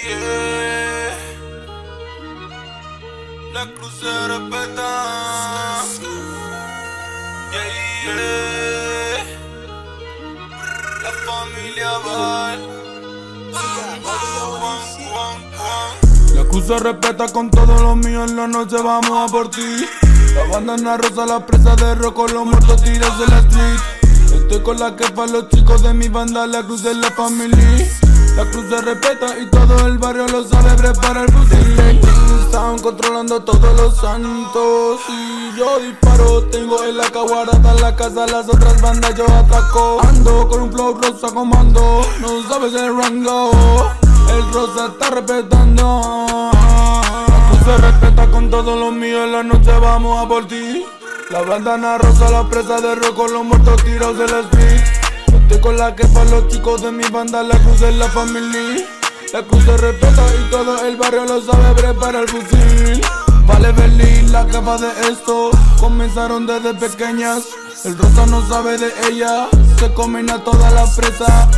yeah. La cruz se respeta. Yeah. La familia va. La cruz se respeta con todos los míos, en la noche vamos a por ti. La bandana rosa, la presa de roco, los muertos tiros de la street. Estoy con la quefa, los chicos de mi banda, la cruz de la familia. La cruz se respeta y todo el barrio lo sabe, prepara el fusil. Están controlando todos los santos y yo disparo. Tengo en la caguarada la casa, las otras bandas yo ataco. Ando con un flow rosa comando, no sabes el rango. El rosa está respetando. La cruz se respeta con todos los míos, en la noche vamos a por ti. La bandana rosa, la presa de roco, los muertos tirados de la street. Estoy con la quefa, los chicos de mi banda, la cruz es la familia. La cruz se respeta y todo el barrio lo sabe, prepara el fusil. Vale Berlín, la quefa de esto, comenzaron desde pequeñas. El rosa no sabe de ella, se comen a toda la presa.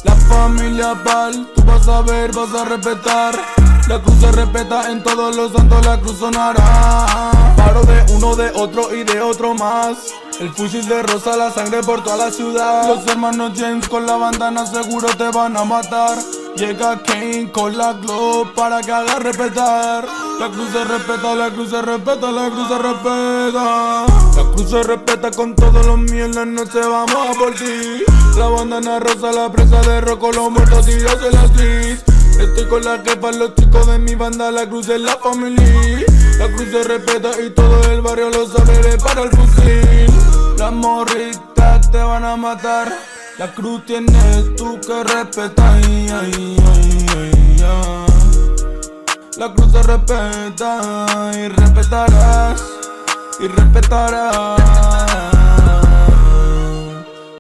La familia Val, tú vas a ver, vas a respetar. La cruz se respeta en todos los santos, la cruz sonará. Paro de uno, de otro y de otro más. El fusil de rosa, la sangre por toda la ciudad. Los hermanos James con la bandana seguro te van a matar. Llega Kane con la glow para que haga respetar. La cruz se respeta, la cruz se respeta, la cruz se respeta. La cruz se respeta con todos los míos, en la noche vamos a por ti. La bandana rosa, la presa de roco, los muertos tiros en la street. Estoy con la quefa, los chicos de mi banda, la cruz es la familia. La cruz se respeta y todo el barrio lo sabe, para el fusil. Las morritas te van a matar, la cruz tienes tú que respetar. La cruz se respeta y respetarás, y respetarás.